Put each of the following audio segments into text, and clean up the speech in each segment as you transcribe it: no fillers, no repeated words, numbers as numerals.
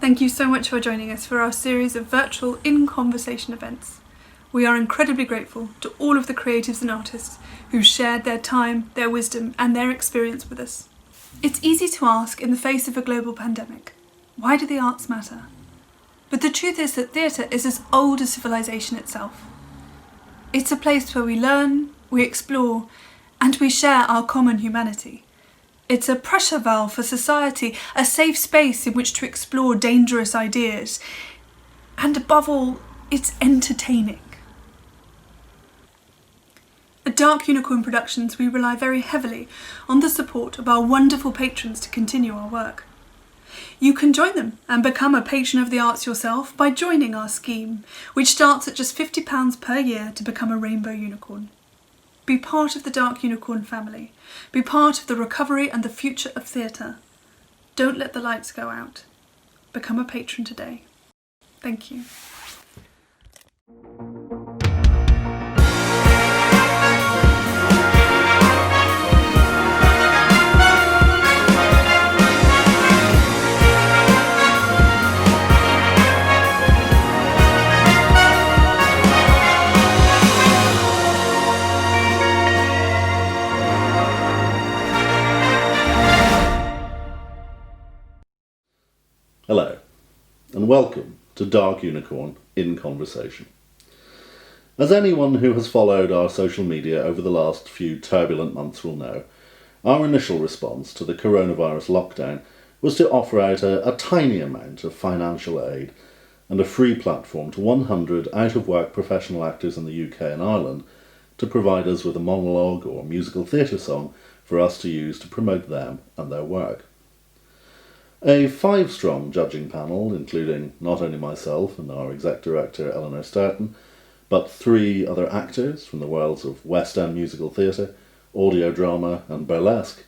Thank you so much for joining us for our series of virtual in-conversation events. We are incredibly grateful to all of the creatives and artists who shared their time, their wisdom, and their experience with us. It's easy to ask in the face of a global pandemic, why do the arts matter? But the truth is that theatre is as old as civilization itself. It's a place where we learn, we explore, and we share our common humanity. It's a pressure valve for society, a safe space in which to explore dangerous ideas. And above all, it's entertaining. At Dark Unicorn Productions, we rely very heavily on the support of our wonderful patrons to continue our work. You can join them and become a patron of the arts yourself by joining our scheme, which starts at just £50 per year to become a rainbow unicorn. Be part of the Dark Unicorn family. Be part of the recovery and the future of theatre. Don't let the lights go out. Become a patron today. Thank you. Hello, and welcome to Dark Unicorn in Conversation. As anyone who has followed our social media over the last few turbulent months will know, our initial response to the coronavirus lockdown was to offer out a tiny amount of financial aid and a free platform to 100 out-of-work professional actors in the UK and Ireland to provide us with a monologue or musical theatre song for us to use to promote them and their work. A 5-strong judging panel, including not only myself and our exec director Eleanor Stourton, but 3 other actors from the worlds of West End musical theatre, audio drama and burlesque,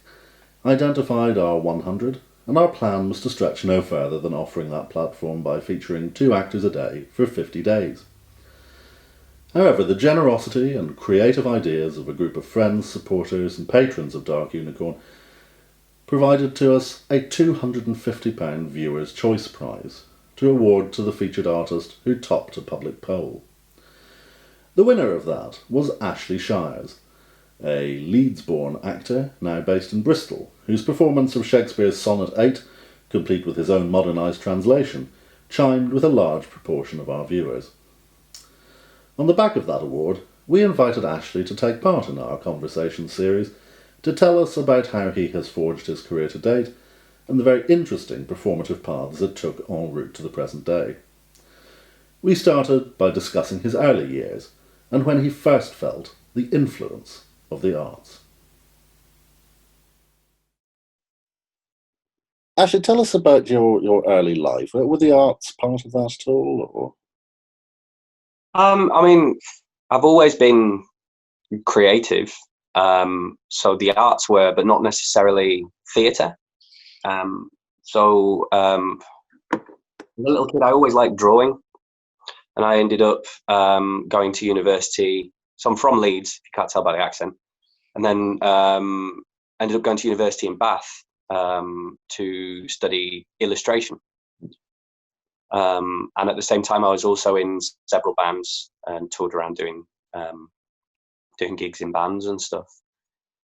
identified our 100, and our plan was to stretch no further than offering that platform by featuring 2 actors a day for 50 days. However, the generosity and creative ideas of a group of friends, supporters and patrons of Dark Unicorn provided to us a £250 Viewer's Choice Prize to award to the featured artist who topped a public poll. The winner of that was Ashley Shiers, a Leeds-born actor now based in Bristol, whose performance of Shakespeare's Sonnet 8, complete with his own modernised translation, chimed with a large proportion of our viewers. On the back of that award, we invited Ashley to take part in our conversation series to tell us about how he has forged his career to date and the very interesting performative paths it took en route to the present day. We started by discussing his early years and when he first felt the influence of the arts. Ashley, tell us about your early life. Were the arts part of that at all? Or? I've always been creative. So the arts were, but not necessarily theatre. As a little kid, I always liked drawing, and I ended up going to university. So I'm from Leeds, if you can't tell by the accent, and then ended up going to university in Bath to study illustration. And at the same time, I was also in several bands and toured around doing gigs in bands and stuff.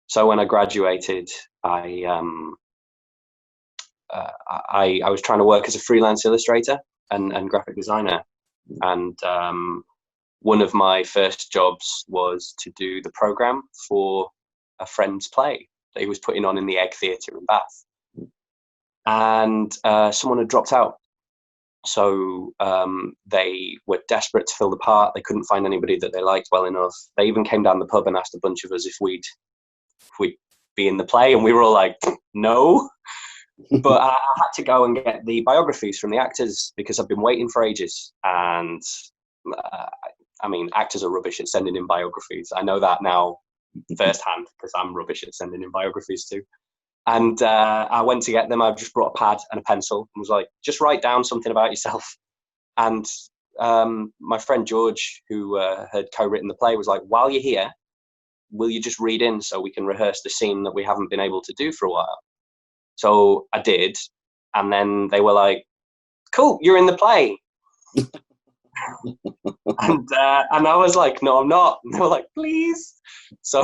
So when I graduated, I was trying to work as a freelance illustrator and graphic designer, and one of my first jobs was to do the programme for a friend's play that he was putting on in the Egg Theatre in Bath, and someone had dropped out. So they were desperate to fill the part. They couldn't find anybody that they liked well enough. They even came down the pub and asked a bunch of us if we'd be in the play, and we were all like, no. But I had to go and get the biographies from the actors because I've been waiting for ages. And actors are rubbish at sending in biographies. I know that now firsthand because I'm rubbish at sending in biographies too. And I went to get them. I just brought a pad and a pencil and was like, just write down something about yourself. And my friend George, who had co-written the play, was like, while you're here, will you just read in so we can rehearse the scene that we haven't been able to do for a while? So I did. And then they were like, cool, you're in the play. And I was like, no, I'm not. And they were like, please. So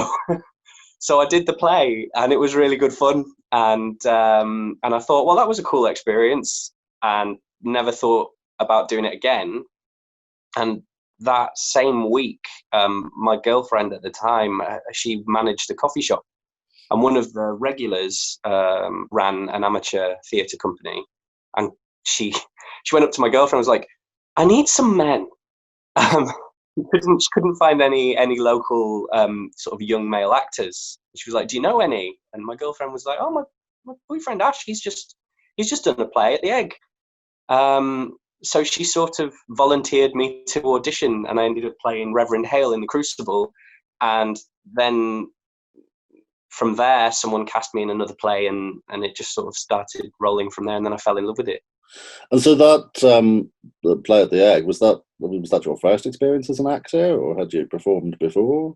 I did the play, and it was really good fun. And I thought, well, that was a cool experience, and never thought about doing it again. And that same week, my girlfriend at the time, she managed a coffee shop, and one of the regulars ran an amateur theatre company, and she went up to my girlfriend and was like, I need some men. She couldn't find any local sort of young male actors. She was like, do you know any? And my girlfriend was like, oh, my boyfriend Ash, he's just done a play at the Egg. So she sort of volunteered me to audition, and I ended up playing Reverend Hale in The Crucible. And then from there, someone cast me in another play, and it just sort of started rolling from there, and then I fell in love with it. And so that the play at the Egg, was that your first experience as an actor, or had you performed before?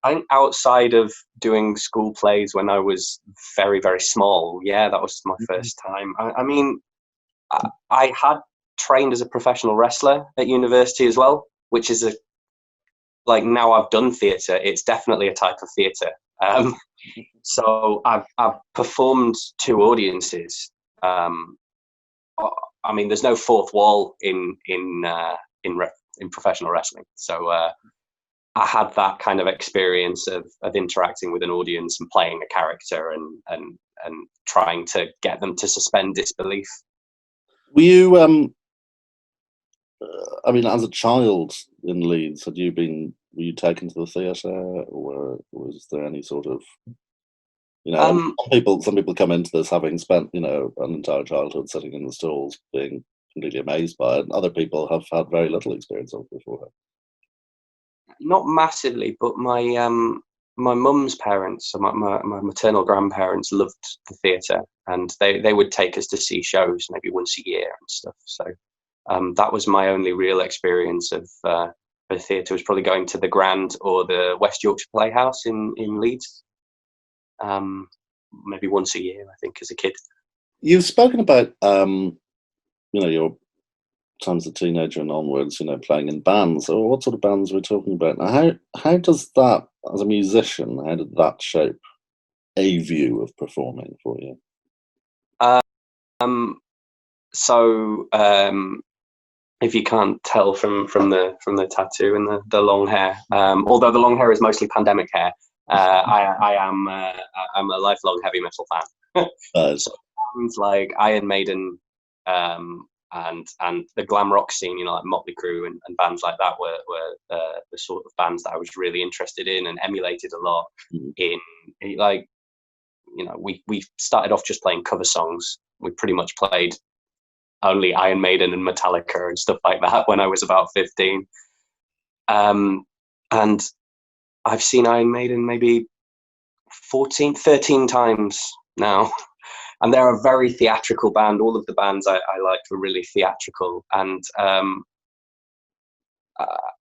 I think outside of doing school plays when I was very, very small, yeah, that was my first time. I mean, I had trained as a professional wrestler at university as well, which is like, now I've done theatre, it's definitely a type of theatre. So I've performed to audiences. I mean, there's no fourth wall in professional wrestling. So I had that kind of experience of interacting with an audience and playing a character and trying to get them to suspend disbelief. Were you, I mean, as a child in Leeds, were you taken to the theatre, or was there any sort of, some people come into this having spent, an entire childhood sitting in the stalls being completely amazed by it, and other people have had very little experience of it before. Not massively, but my mum's parents, so my maternal grandparents, loved the theatre, and they would take us to see shows maybe once a year and stuff. So that was my only real experience of the theatre, was probably going to the Grand or the West Yorkshire Playhouse in Leeds. Maybe once a year, I think, as a kid. You've spoken about your times as a teenager and onwards, playing in bands. So what sort of bands we're talking about now? How does that, as a musician, how did that shape a view of performing for you? So if you can't tell from the tattoo and the long hair, although the long hair is mostly pandemic hair, I'm a lifelong heavy metal fan. So bands like Iron Maiden, and the glam rock scene, like Motley Crue and bands like that were the sort of bands that I was really interested in and emulated a lot. In like, we started off just playing cover songs. We pretty much played only Iron Maiden and Metallica and stuff like that when I was about 15. And I've seen Iron Maiden maybe 13 times now. And they're a very theatrical band. All of the bands I liked were really theatrical. And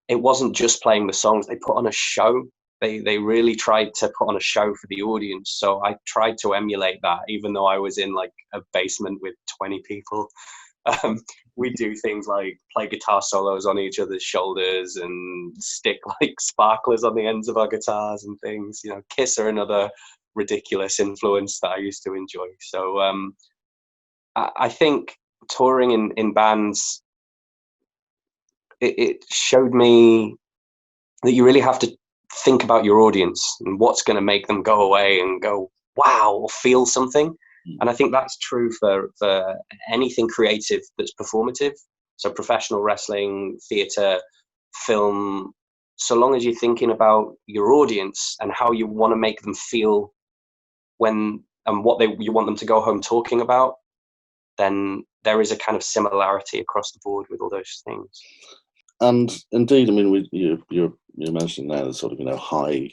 it wasn't just playing the songs. They put on a show. They really tried to put on a show for the audience. So I tried to emulate that, even though I was in like a basement with 20 people. We do things like play guitar solos on each other's shoulders and stick like sparklers on the ends of our guitars and things. Kiss are another ridiculous influence that I used to enjoy. So I think touring in bands, it showed me that you really have to think about your audience and what's going to make them go away and go, wow, or feel something. And I think that's true for anything creative that's performative. So professional wrestling, theatre, film, so long as you're thinking about your audience and how you want to make them feel and what you want them to go home talking about, then there is a kind of similarity across the board with all those things. And indeed, I mean, you're mentioning now the sort of high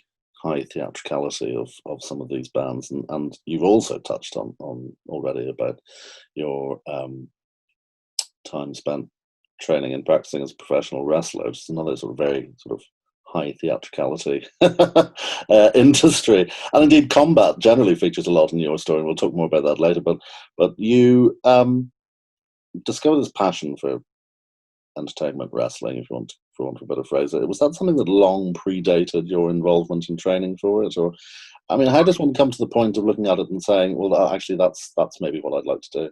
theatricality of some of these bands, and you've also touched on already about your time spent training and practicing as a professional wrestler, which is another sort of very sort of high theatricality industry. And indeed, combat generally features a lot in your story, and we'll talk more about that later. But you discovered this passion for entertainment wrestling, if you want, for want of a better phrase, was that something that long predated your involvement in training for it, or, I mean, how does one come to the point of looking at it and saying, well, actually, that's maybe what I'd like to do?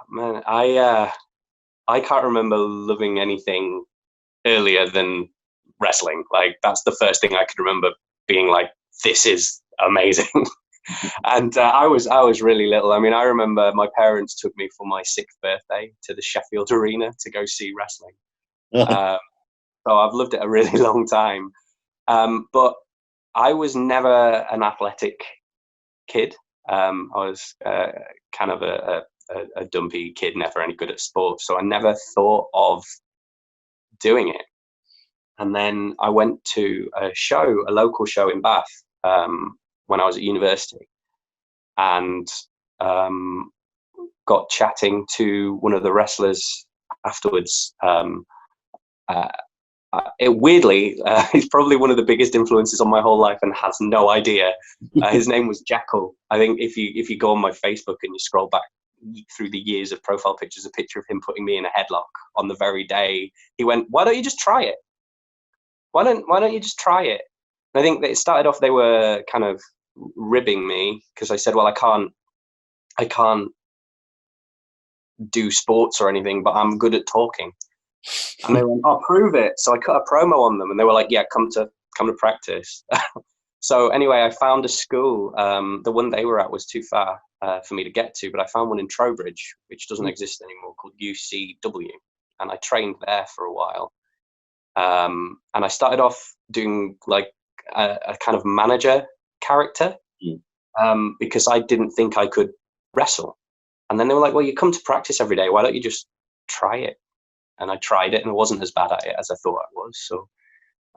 Man, I can't remember loving anything earlier than wrestling. Like, that's the first thing I could remember being like, this is amazing. And I was really little. I mean, I remember my parents took me for my 6th birthday to the Sheffield Arena to go see wrestling. So I've lived it a really long time. But I was never an athletic kid. I was kind of a dumpy kid, never any good at sports. So I never thought of doing it. And then I went to a local show in Bath, when I was at university, and got chatting to one of the wrestlers afterwards. Weirdly, he's probably one of the biggest influences on my whole life and has no idea. His name was Jackal. I think if you go on my Facebook and you scroll back through the years of profile pictures, a picture of him putting me in a headlock on the very day he went, "Why don't you just try it? Why don't you just try it?" And I think that it started off, they were kind of ribbing me because I said, well, I can't do sports or anything, but I'm good at talking. And they went, "Oh, prove it." So I cut a promo on them, and they were like, "Yeah, come to practice." So anyway, I found a school. The one they were at was too far for me to get to, but I found one in Trowbridge, which doesn't exist anymore, called UCW, and I trained there for a while. And I started off doing like a kind of manager character, because I didn't think I could wrestle. And then they were like, "Well, you come to practice every day. Why don't you just try it?" And I tried it, and I wasn't as bad at it as I thought I was. So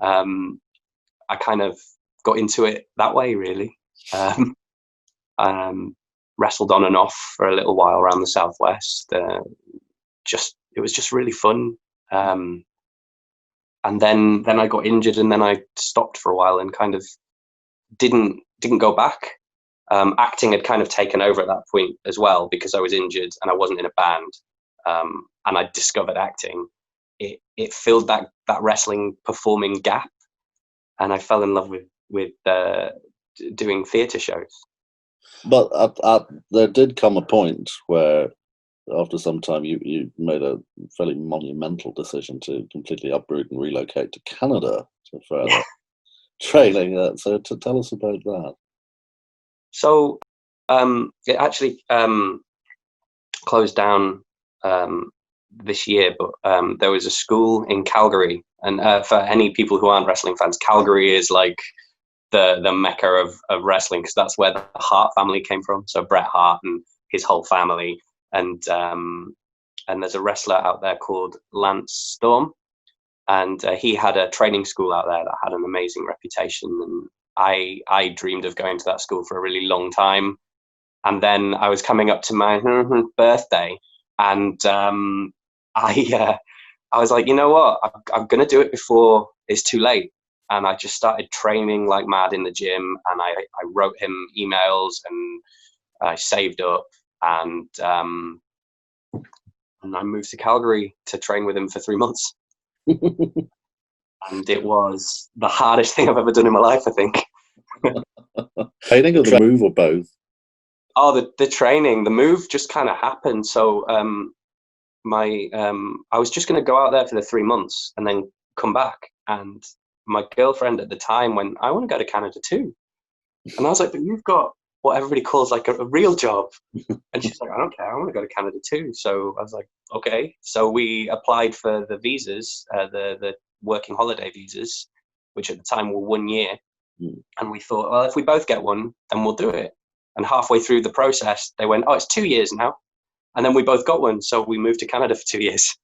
I kind of got into it that way, really. Wrestled on and off for a little while around the Southwest. It was just really fun. And then I got injured, and then I stopped for a while and kind of didn't go back. Acting had kind of taken over at that point as well, because I was injured and I wasn't in a band. And I discovered acting. It filled that wrestling performing gap, and I fell in love with doing theatre shows. But there did come a point where, after some time, you made a fairly monumental decision to completely uproot and relocate to Canada for further training. So to tell us about that. So it actually closed down this year, but there was a school in Calgary, and for any people who aren't wrestling fans, Calgary is like the mecca of wrestling, because that's where the Hart family came from. So Bret Hart and his whole family, and there's a wrestler out there called Lance Storm, and he had a training school out there that had an amazing reputation, and I dreamed of going to that school for a really long time. And then I was coming up to my birthday, and I was like, you know what, I'm going to do it before it's too late. And I just started training like mad in the gym, and I wrote him emails, and I saved up, and I moved to Calgary to train with him for 3 months. And it was the hardest thing I've ever done in my life, I think. Training or the move, or both? Oh, the training. The move just kind of happened. So I was just going to go out there for the 3 months and then come back. And my girlfriend at the time went, "I want to go to Canada too." And I was like, "But you've got what everybody calls like a real job." And she's like, "I don't care. I want to go to Canada too." So I was like, okay. So we applied for the visas, the working holiday visas, which at the time were 1 year. And we thought, well, if we both get one, then we'll do it. And halfway through the process, they went, "Oh, it's 2 years now." And then we both got one. So we moved to Canada for 2 years.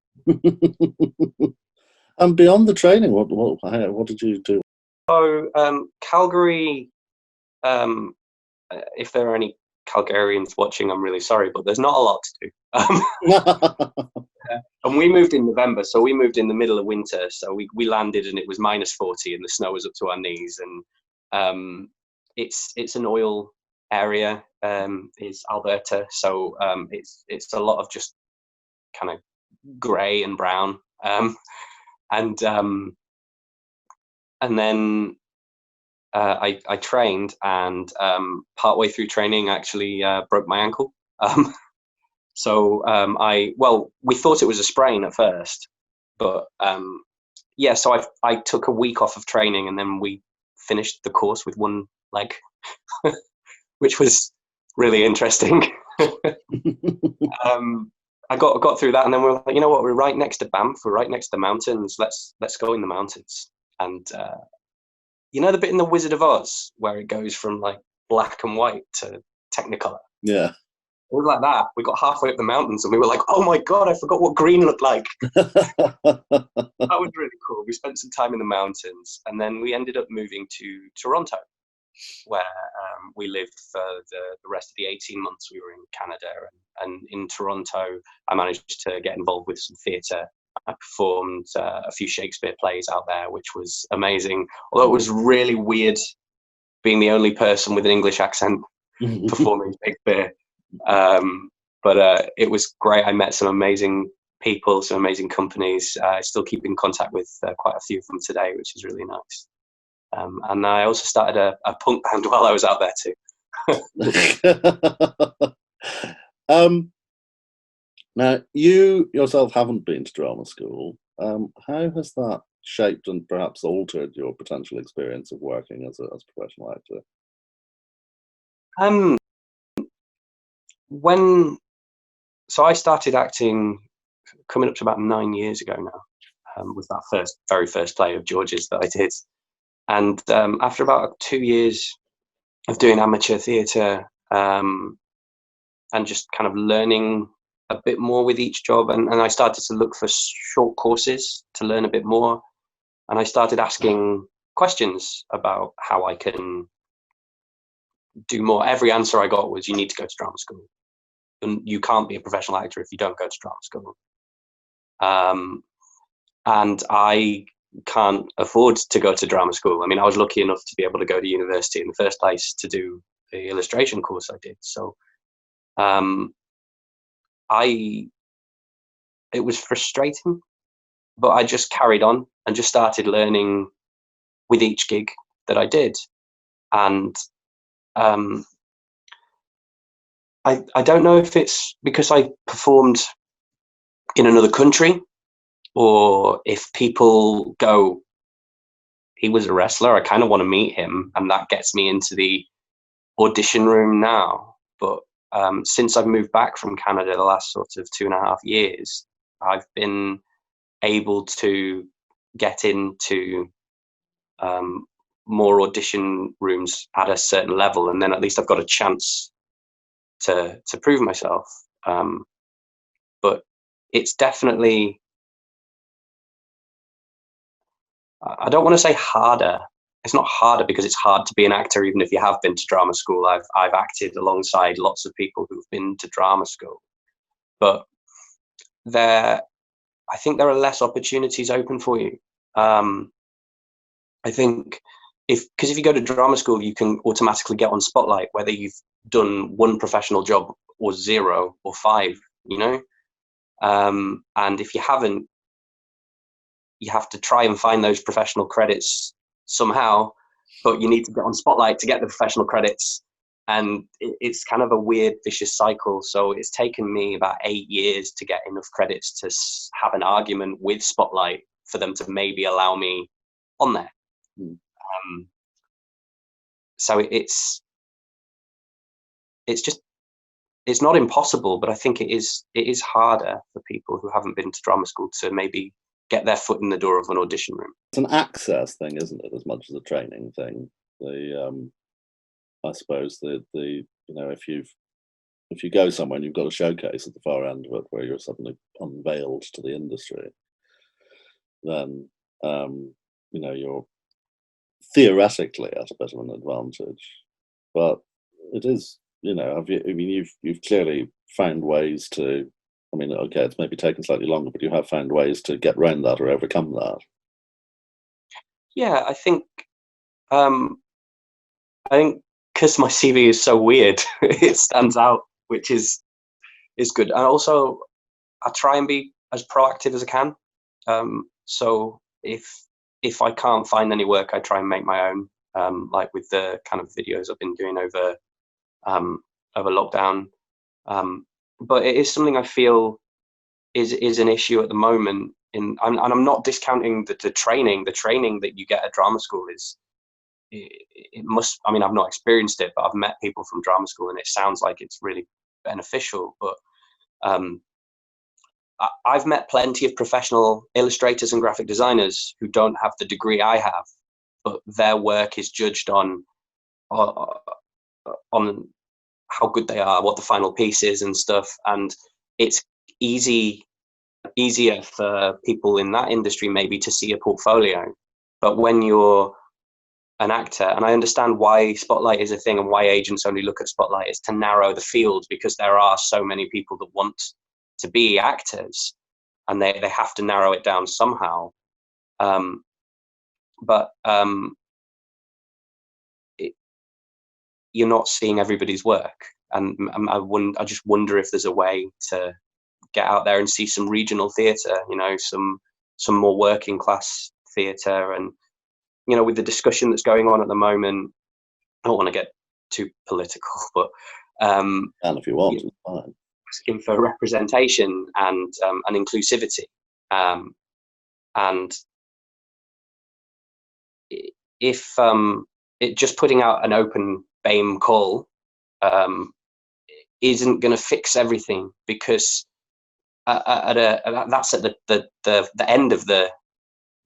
And beyond the training, what did you do? So Calgary, if there are any Calgarians watching, I'm really sorry, but there's not a lot to do. And we moved in November, so we moved in the middle of winter. So we landed, and it was -40, and the snow was up to our knees. And it's an oil area is Alberta, so it's a lot of just kind of grey and brown, and then I trained, and partway through training, I actually broke my ankle. So we thought it was a sprain at first, but so I took a week off of training, and then we finished the course with one leg, which was really interesting. I got through that, and then we were like, you know what, we're right next to Banff, we're right next to the mountains. Let's go in the mountains. And you know the bit in the Wizard of Oz where it goes from like black and white to Technicolor? Yeah. It was like that. We got halfway up the mountains and we were like, oh my God, I forgot what green looked like. That was really cool. We spent some time in the mountains, and then we ended up moving to Toronto, where we lived for the rest of the 18 months we were in Canada. And in Toronto, I managed to get involved with some theatre. I performed a few Shakespeare plays out there, which was amazing. Although it was really weird being the only person with an English accent performing Shakespeare. But it was great. I met some amazing people, some amazing companies. I still keep in contact with quite a few of them today, which is really nice. And I also started a punk band while I was out there too. Now, you yourself haven't been to drama school. How has that shaped and perhaps altered your potential experience of working as a professional actor? So I started acting coming up to about 9 years ago now, with that very first play of George's that I did. And after about 2 years of doing amateur theatre, and just kind of learning a bit more with each job, and I started to look for short courses to learn a bit more, and I started asking questions about how I can do more. Every answer I got was, you need to go to drama school, and you can't be a professional actor if you don't go to drama school. And I can't afford to go to drama school. I mean, I was lucky enough to be able to go to university in the first place to do the illustration course I did. So it was frustrating, but I just carried on and just started learning with each gig that I did. And I don't know if it's because I performed in another country, or if people go, he was a wrestler, I kind of want to meet him, and that gets me into the audition room now. But since I've moved back from Canada the last sort of 2.5 years, I've been able to get into more audition rooms at a certain level, and then at least I've got a chance to prove myself. But it's definitely, I don't want to say harder. It's not harder because it's hard to be an actor even if you have been to drama school. I've acted alongside lots of people who've been to drama school, but I think there are less opportunities open for you. I think because if you go to drama school, you can automatically get on Spotlight, whether you've done one professional job or 0 or 5, you know? And if you haven't, you have to try and find those professional credits somehow, but you need to get on Spotlight to get the professional credits. And it's kind of a weird, vicious cycle. So it's taken me about 8 years to get enough credits to have an argument with Spotlight for them to maybe allow me on there. So it's not impossible, but I think it is harder for people who haven't been to drama school to maybe get their foot in the door of an audition room. It's an access thing, isn't it, as much as a training thing? I suppose if you go somewhere and you've got a showcase at the far end of it where you're suddenly unveiled to the industry, then you're theoretically at a bit of an advantage. But it is, you've clearly found ways to. I mean, okay, it's maybe taken slightly longer, but you have found ways to get around that or overcome that. Yeah, I think because my CV is so weird, it stands out, which is good. And also, I try and be as proactive as I can. So if I can't find any work, I try and make my own. Like with the kind of videos I've been doing over lockdown. But it is something I feel is an issue at the moment. And I'm not discounting the training. The training that you get at drama school is, it must, I mean, I've not experienced it, but I've met people from drama school and it sounds like it's really beneficial. But I've met plenty of professional illustrators and graphic designers who don't have the degree I have, but their work is judged on how good they are, what the final piece is and stuff. And it's easier for people in that industry maybe to see a portfolio. But when you're an actor, and I understand why Spotlight is a thing and why agents only look at Spotlight, is to narrow the field, because there are so many people that want to be actors and they have to narrow it down somehow. But you're not seeing everybody's work, and I just wonder if there's a way to get out there and see some regional theatre, you know, some more working class theatre. And you know, with the discussion that's going on at the moment, I don't want to get too political, but and if you want, it's fine. Asking for representation and inclusivity, and if it just putting out an open BAME call isn't going to fix everything, because that's at the end of the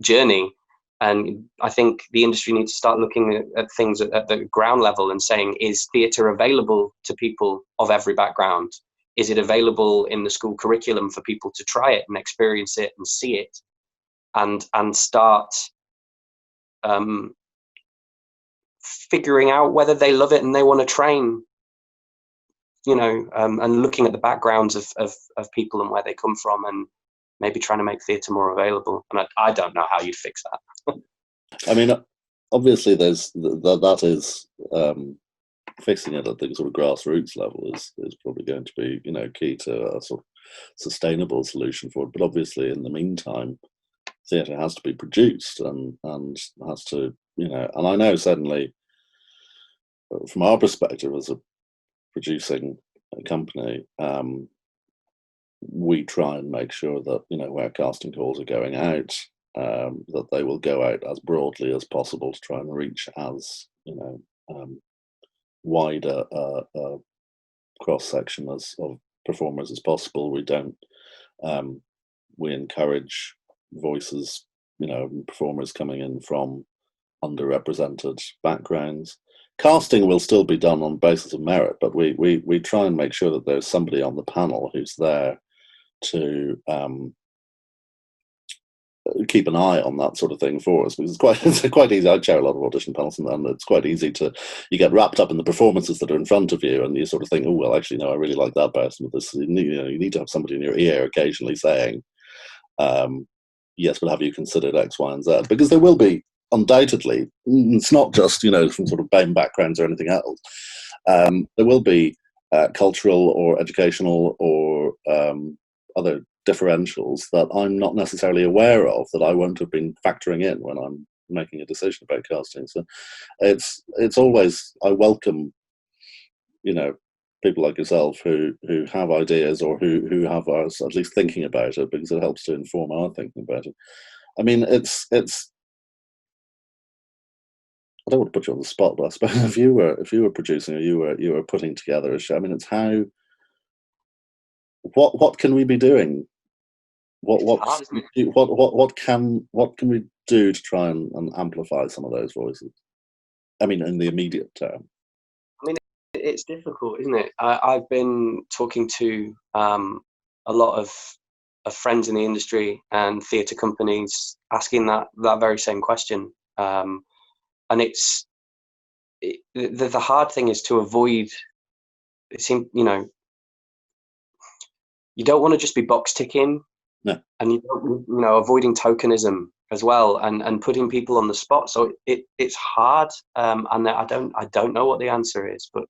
journey. And I think the industry needs to start looking at things at the ground level and saying, is theatre available to people of every background? Is it available in the school curriculum for people to try it and experience it and see it, and start figuring out whether they love it and they want to train, you know, and looking at the backgrounds of people and where they come from, and maybe trying to make theatre more available. And I don't know how you'd fix that. I mean, obviously there's that is fixing it at the sort of grassroots level is probably going to be, you know, key to a sort of sustainable solution for it. But obviously in the meantime, theatre has to be produced and has to, you know, and I know certainly from our perspective as a producing company, we try and make sure that, you know, where casting calls are going out, that they will go out as broadly as possible to try and reach as, you know, wide a cross section of performers as possible. We don't, we encourage voices, you know, performers coming in from underrepresented backgrounds. Casting will still be done on the basis of merit, but we try and make sure that there's somebody on the panel who's there to keep an eye on that sort of thing for us, because it's quite easy. I chair a lot of audition panels, and it's quite easy to, you get wrapped up in the performances that are in front of you, and you sort of think, oh well, actually no, I really like that person with this. You need to have somebody in your ear occasionally saying, yes, but have you considered X, Y, and Z? Because there will be, undoubtedly, it's not just, you know, from sort of BAME backgrounds or anything else. There will be cultural or educational or other differentials that I'm not necessarily aware of, that I won't have been factoring in when I'm making a decision about casting. So it's always, I welcome, you know, people like yourself who have ideas, or who have us at least thinking about it, because it helps to inform our thinking about it. I mean, it's I don't want to put you on the spot, but I suppose if you were producing, or you were putting together a show, I mean, it's how, what can we be doing? What can we do to try and amplify some of those voices? I mean, in the immediate term. I mean, it's difficult, isn't it? I've been talking to a lot of friends in the industry and theatre companies, asking that very same question. And the hard thing is to avoid. It seems, you know, you don't want to just be box ticking. No. And you don't, you know, avoiding tokenism. as well, and putting people on the spot. So it's hard, and I don't know what the answer is. But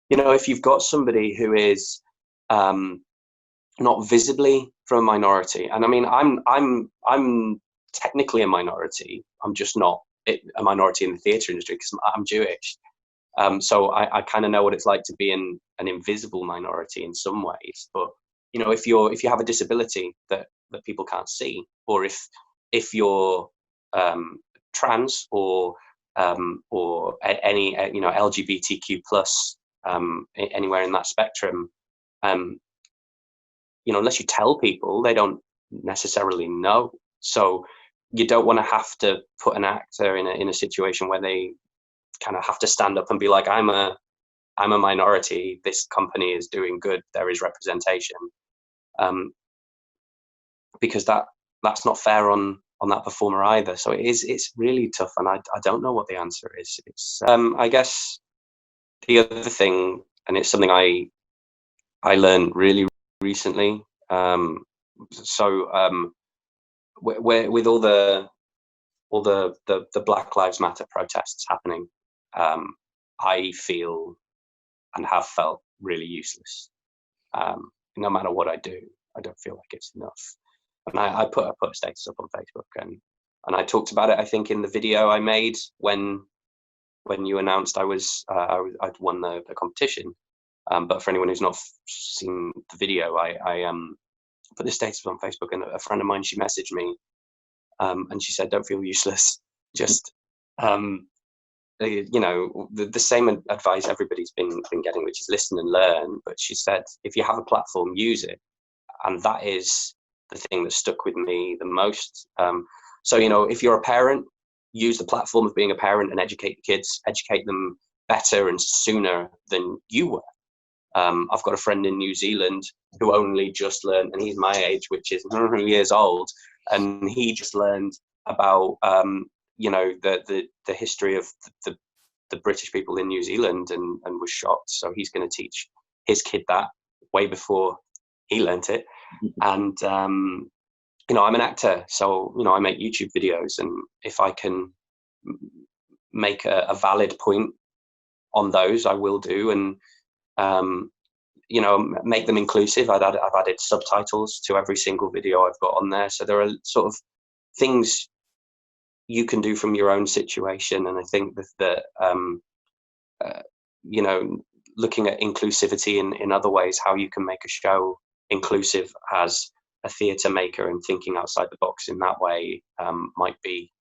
if you've got somebody who is not visibly from a minority, and I mean, I'm technically a minority. I'm just not a minority in the theatre industry because I'm Jewish. So I kind of know what it's like to be an invisible minority in some ways. But if you have a disability that people can't see, or if you're trans or any LGBTQ plus anywhere in that spectrum, unless you tell people, they don't necessarily know. So you don't want to have to put an actor in a situation where they kind of have to stand up and be like, I'm a minority, this company is doing good, there is representation, because that's not fair on that performer either. So it's really tough, and I don't know what the answer is. It's I guess the other thing, and it's something I learned really recently, with all the Black Lives Matter protests happening, I feel and have felt really useless. No matter what I do, I don't feel like it's enough. And I put a status up on Facebook, and I talked about it, I think, in the video I made when you announced I'd won the competition. But for anyone who's not seen the video, I put the status on Facebook, and a friend of mine, she messaged me, and she said, "Don't feel useless. Just the same advice everybody's been getting, which is listen and learn." But she said, if you have a platform, use it. And that is the thing that stuck with me the most. So if you're a parent, use the platform of being a parent and educate the kids, educate them better and sooner than you were. I've got a friend in New Zealand who only just learned, and he's my age, which is years old, and he just learned about the history of the British people in New Zealand, and was shocked. So he's going to teach his kid that way before he learnt it. And I'm an actor, so I make YouTube videos, and if I can make a valid point on those, I will do. And make them inclusive. I've added subtitles to every single video I've got on there. So there are sort of things you can do from your own situation. And I think that looking at inclusivity in other ways, how you can make a show inclusive as a theatre maker and thinking outside the box in that way might be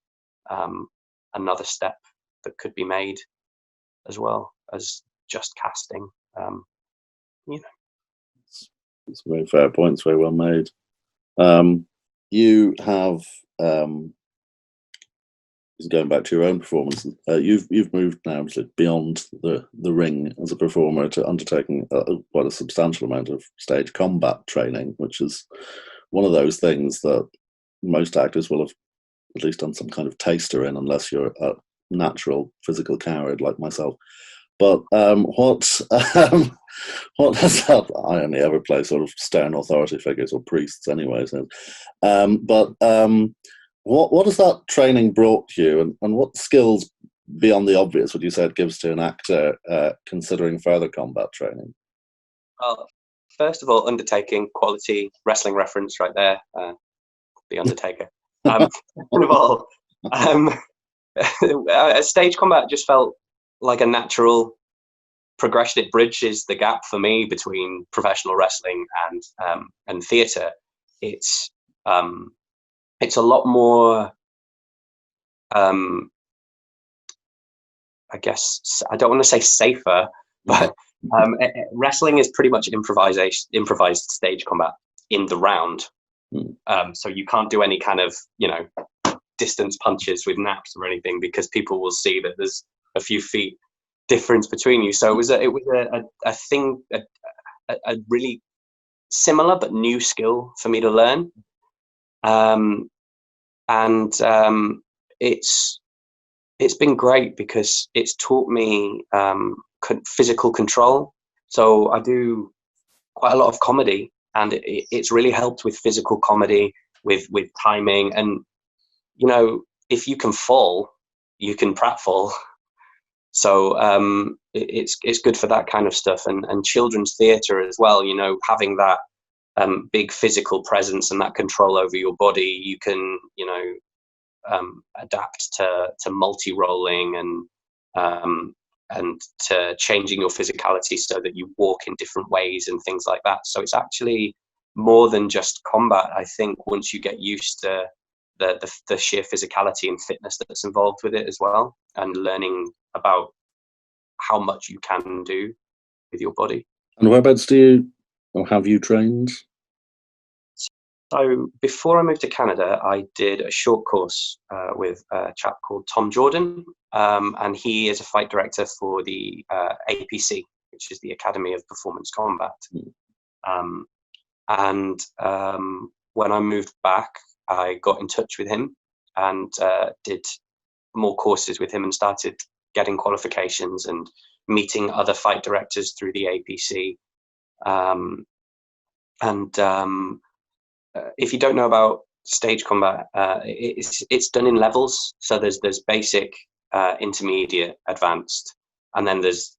another step that could be made, as well as just casting. It's a very fair point. It's very well made. You have, going back to your own performance, you've moved now beyond the ring as a performer to undertaking quite a substantial amount of stage combat training, which is one of those things that most actors will have at least done some kind of taster in, unless you're a natural physical coward like myself. But what has that? I only ever play sort of stern authority figures or priests, anyway. So, what has that training brought you, and what skills beyond the obvious would you say it gives to an actor considering further combat training? Well, first of all, undertaking, quality wrestling reference right there. The Undertaker. Second of all, stage combat just felt like a natural progression. It bridges the gap for me between professional wrestling and theatre. It's a lot more, I guess, I don't want to say safer, but wrestling is pretty much improvised stage combat in the round. So you can't do any kind of distance punches with naps or anything, because people will see that there's a few feet difference between you. So it was a thing, a really similar but new skill for me to learn. It's been great because it's taught me physical control. So I do quite a lot of comedy, and it's really helped with physical comedy, with timing, and if you can fall, you can pratfall. So it's good for that kind of stuff, and children's theatre as well. Having that big physical presence and that control over your body, you can adapt to multi-rolling and to changing your physicality so that you walk in different ways and things like that. So it's actually more than just combat. I think once you get used to the sheer physicality and fitness that's involved with it as well, and learning about how much you can do with your body. And whereabouts have you trained? So before I moved to Canada, I did a short course with a chap called Tom Jordan, and he is a fight director for the APC, which is the Academy of Performance Combat. And when I moved back, I got in touch with him and did more courses with him and started getting qualifications and meeting other fight directors through the APC. If you don't know about stage combat, it's done in levels. So there's basic, intermediate, advanced, and then there's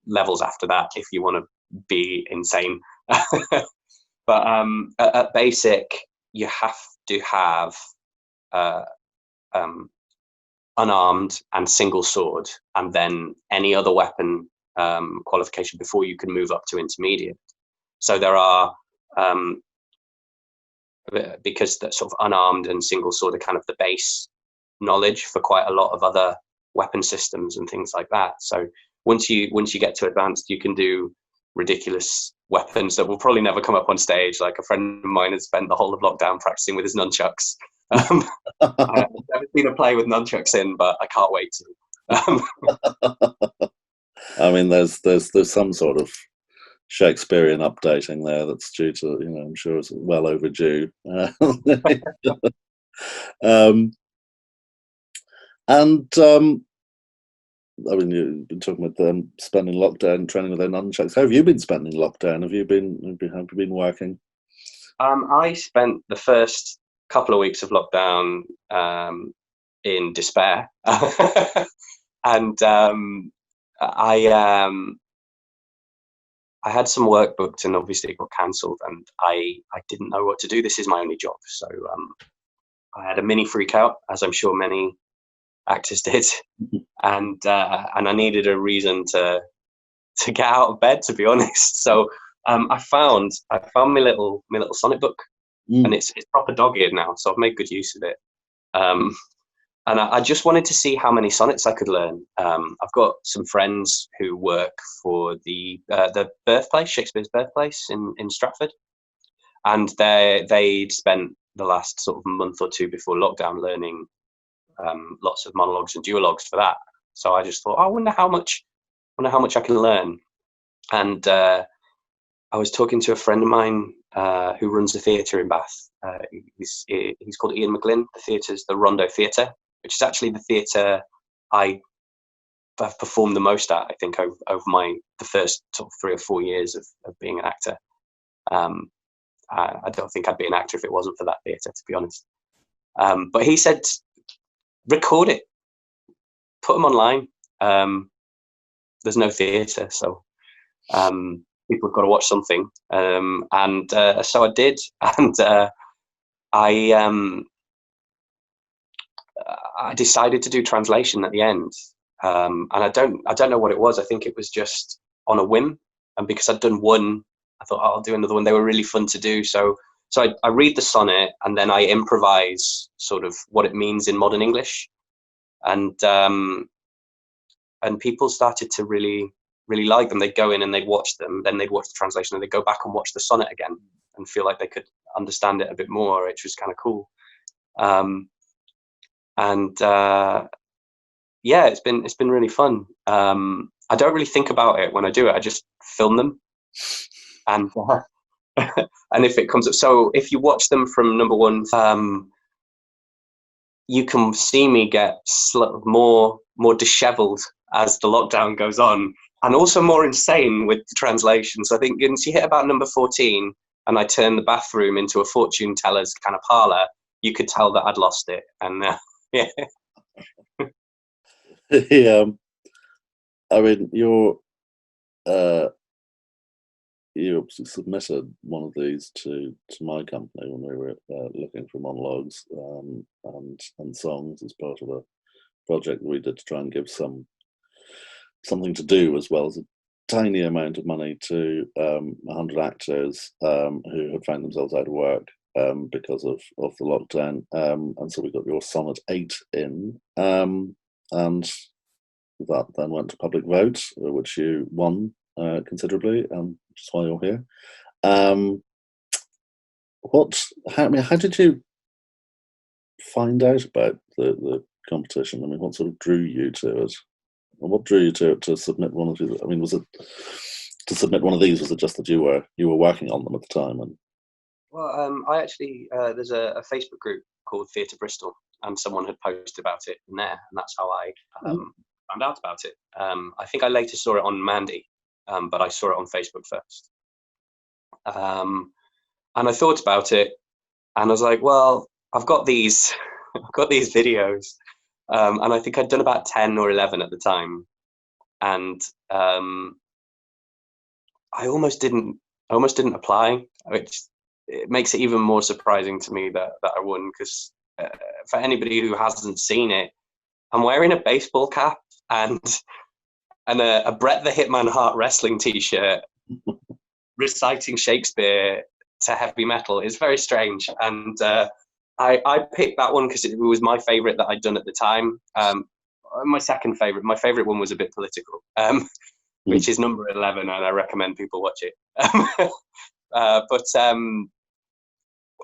levels after that if you want to be insane. But at basic, you have to have unarmed and single sword, and then any other weapon qualification before you can move up to intermediate. So there are, because that sort of unarmed and single sword are kind of the base knowledge for quite a lot of other weapon systems and things like that. So once you get to advanced, you can do ridiculous weapons that will probably never come up on stage. Like a friend of mine has spent the whole of lockdown practicing with his nunchucks. I've never seen a play with nunchucks in, but I can't wait to. I mean, there's some sort of Shakespearean updating there that's due to, I'm sure it's well overdue. I mean, you've been talking about them spending lockdown training with their nunchucks. How have you been spending lockdown? Have you been working? I spent the first couple of weeks of lockdown in despair, and I had some work booked, and obviously it got cancelled, and I didn't know what to do. This is my only job, so I had a mini freak out, as I'm sure many actors did, and I needed a reason to get out of bed, to be honest. So I found my little sonnet book, and it's proper dog-eared now, so I've made good use of it. And I just wanted to see how many sonnets I could learn. I've got some friends who work for the birthplace, Shakespeare's birthplace in Stratford, and they'd spent the last sort of month or two before lockdown learning lots of monologues and duologues for that. So I just thought, I wonder how much I can learn. And I was talking to a friend of mine who runs a theatre in Bath. He's called Ian McGlynn. The theatre's the Rondo Theatre, which is actually the theatre I've performed the most at, I think, over the first sort of 3 or 4 years of being an actor. I don't think I'd be an actor if it wasn't for that theatre, to be honest. But he said, record it, put them online. There's no theatre, so people have got to watch something. And so I did, and I decided to do translation at the end. And I don't know what it was. I think it was just on a whim, and because I'd done one, I thought, I'll do another one. They were really fun to do. So I read the sonnet, and then I improvise sort of what it means in modern English, and people started to really, really like them. They'd go in and they'd watch them, then they'd watch the translation, and they'd go back and watch the sonnet again and feel like they could understand it a bit more, which was kind of cool. Yeah, it's been really fun. I don't really think about it when I do it. I just film them, and and if it comes up, so if you watch them from number one, you can see me get more disheveled as the lockdown goes on, and also more insane with the translation. So I think once you hit about number 14, and I turn the bathroom into a fortune teller's kind of parlor, you could tell that I'd lost it. And yeah. I mean, you obviously submitted one of these to my company when we were looking for monologues and songs as part of a project that we did to try and give something to do, as well as a tiny amount of money to 100 actors who had found themselves out of work because of the lockdown. And so we got your Sonnet 8 in, and that then went to public vote, which you won considerably, which is why you're here. How did you find out about the competition? I mean, what sort of drew you to it? And what drew you to submit one of these? I mean, was it to submit one of these? Was it just that you were working on them at the time? And well, I actually there's a Facebook group called Theatre Bristol, and someone had posted about it in there, and that's how I found out about it. I think I later saw it on Mandy, but I saw it on Facebook first. And I thought about it, and I was like, well, I've got these videos, and I think I'd done about 10 or 11 at the time, and I almost didn't apply, which it makes it even more surprising to me that I won, because for anybody who hasn't seen it, I'm wearing a baseball cap and a Bret the Hitman Hart wrestling t-shirt, reciting Shakespeare to heavy metal. Is very strange, and I picked that one because it was my favorite that I'd done at the time. My favorite one was a bit political, which is number 11, and I recommend people watch it. But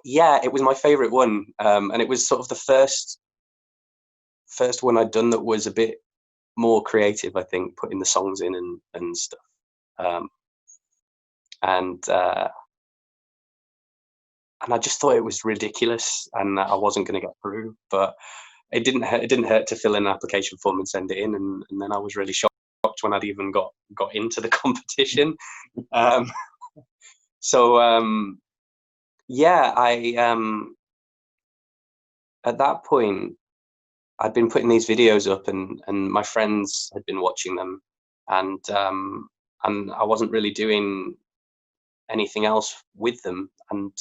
yeah, it was my favorite one, and it was sort of the first one I'd done that was a bit more creative, I think, putting the songs in and stuff. And I just thought it was ridiculous, and I wasn't going to get through. But it didn't hurt to fill in an application form and send it in, and then I was really shocked when I'd even got into the competition. Yeah, I at that point I'd been putting these videos up, and my friends had been watching them, and I wasn't really doing anything else with them. And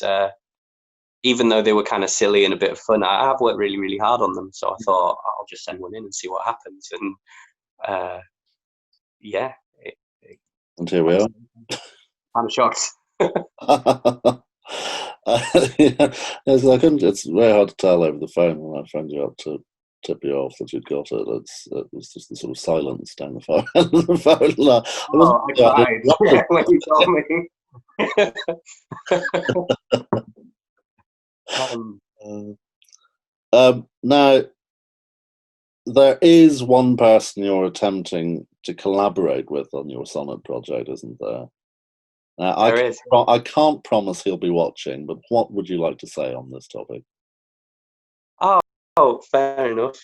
even though they were kind of silly and a bit of fun, I've worked really, really hard on them. So I thought I'll just send one in and see what happens. And yeah. And here we are. I'm shocked. Yeah, it's very hard to tell over the phone when I phoned you up to tip you off that you'd got it. It was just the sort of silence down the phone. I cried when you told me. Now, there is one person you're attempting to collaborate with on your Sonnet project, isn't there? Now, I can't promise he'll be watching, but what would you like to say on this topic? Oh, fair enough.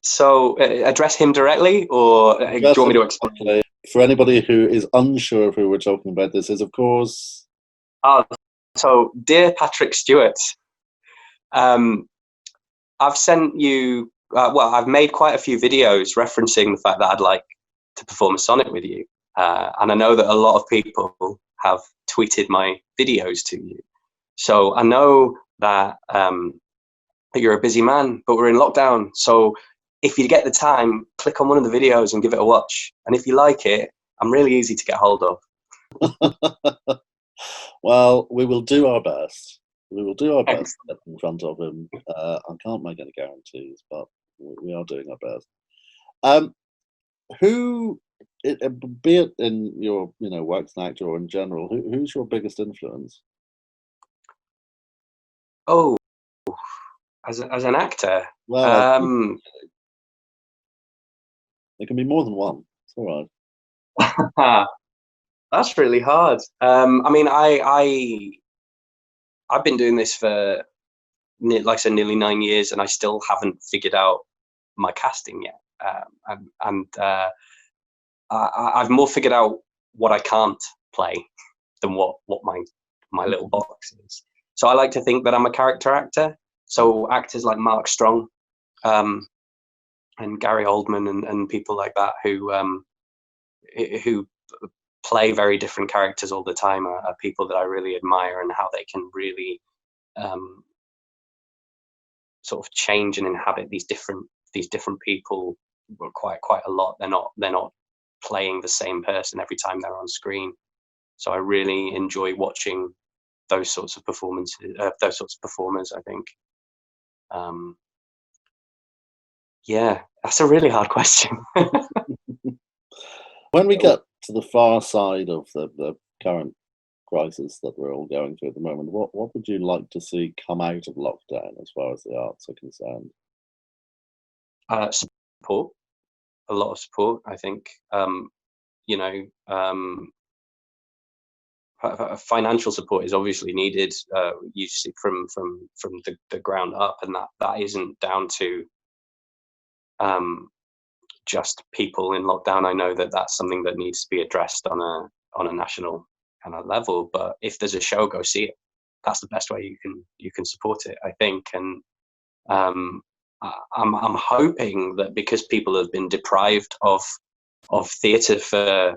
So address him directly, or do you want me to explain? For anybody who is unsure of who we're talking about, this is, of course... So, dear Patrick Stewart, I've sent you... I've made quite a few videos referencing the fact that I'd like to perform a sonnet with you. And I know that a lot of people have tweeted my videos to you. So I know that you're a busy man, but we're in lockdown. So if you get the time, click on one of the videos and give it a watch. And if you like it, I'm really easy to get hold of. Well, we will do our best. We will do our best to get in front of him. I can't make any guarantees, but we are doing our best. Who, be it in your work as an actor or in general, who's your biggest influence? Oh, as an actor, well, it can be more than one. It's all right. That's really hard. I mean, I've been doing this for, like I said, nearly 9 years, and I still haven't figured out my casting yet. I've more figured out what I can't play than what my little box is. So I like to think that I'm a character actor. So actors like Mark Strong and Gary Oldman and people like that who play very different characters all the time are people that I really admire, and how they can really sort of change and inhabit these different people quite a lot. They're not playing the same person every time they're on screen. So I really enjoy watching those sorts of performances, those sorts of performers, I think. Yeah, that's a really hard question. When we get to the far side of the current crisis that we're all going through at the moment, what would you like to see come out of lockdown as far as the arts are concerned? Support, a lot of support, I think. Financial support is obviously needed. You see from the ground up, and that isn't down to just people in lockdown. I know that that's something that needs to be addressed on a national kind of level. But if there's a show, go see it. That's the best way you can support it, I think. And I'm hoping that because people have been deprived of theatre for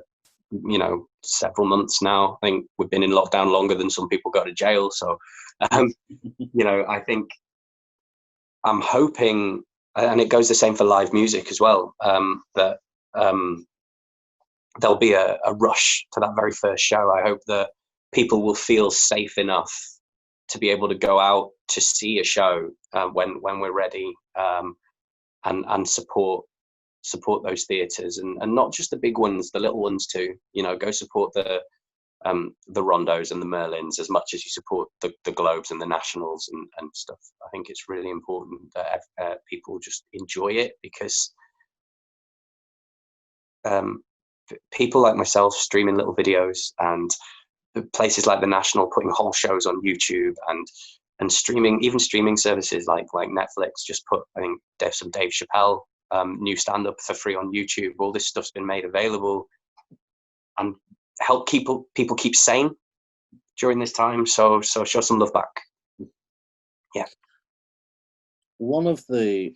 several months now. I think we've been in lockdown longer than some people go to jail. So I think I'm hoping, and it goes the same for live music as well, that there'll be a rush to that very first show. I hope that people will feel safe enough to be able to go out to see a show when we're ready, and support those theatres, and not just the big ones, the little ones too. Go support the Rondos and the Merlins as much as you support the Globes and the Nationals and stuff. I think it's really important that people just enjoy it, because people like myself streaming little videos, and places like the National putting whole shows on YouTube, and streaming services like Netflix just put, I think, some Dave Chappelle new stand-up for free on YouTube. All this stuff's been made available and help people keep sane during this time. So show some love back. Yeah. One of the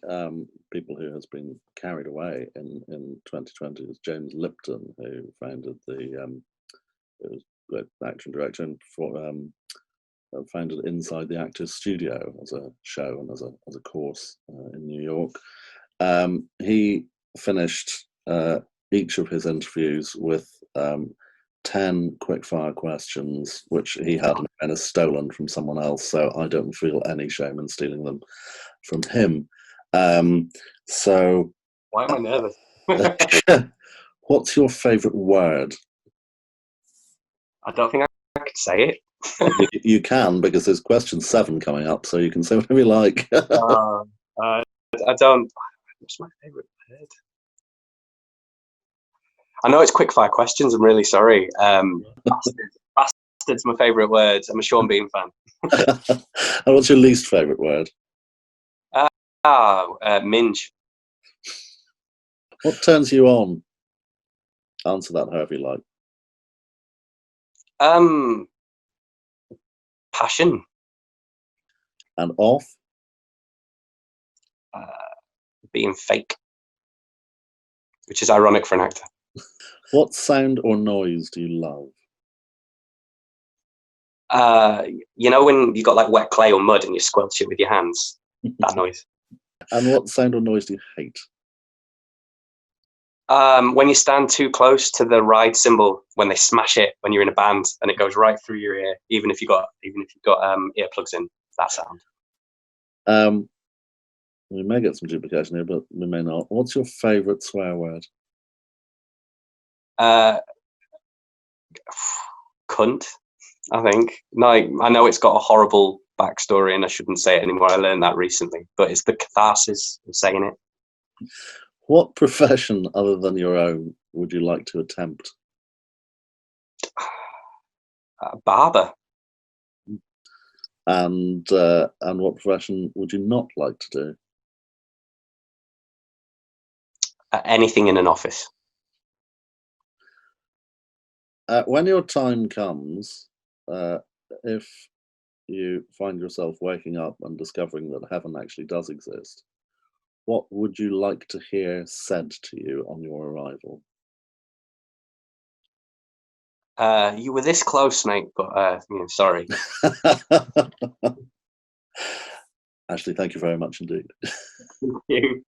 people who has been carried away in 2020 is James Lipton, who founded the great actor and director, and founded Inside the Actors Studio as a show and as a course in New York. He finished each of his interviews with 10 quickfire questions, which he had kind of stolen from someone else. So I don't feel any shame in stealing them from him. So why am I nervous? What's your favourite word? I don't think I could say it. You can, because there's question 7 coming up, so you can say whatever you like. I don't. What's my favourite word? I know it's quickfire questions. I'm really sorry. Bastard's my favourite word. I'm a Sean Bean fan. And what's your least favourite word? Minge. What turns you on? Answer that however you like. Passion. And off? Being fake, which is ironic for an actor. What sound or noise do you love? When you got like wet clay or mud and you squelch it with your hands, that noise. And what sound or noise do you hate? When you stand too close to the ride cymbal, when they smash it when you're in a band and it goes right through your ear, even if you've got earplugs in, that sound. We may get some duplication here, but we may not. What's your favourite swear word? Cunt, I think. No, I know it's got a horrible backstory and I shouldn't say it anymore. I learned that recently, but it's the catharsis of saying it. What profession other than your own would you like to attempt? Barber. And what profession would you not like to do? Anything in an office. When your time comes, if you find yourself waking up and discovering that heaven actually does exist, what would you like to hear said to you on your arrival? You were this close, mate, but sorry. Ashley, thank you very much indeed. Thank you.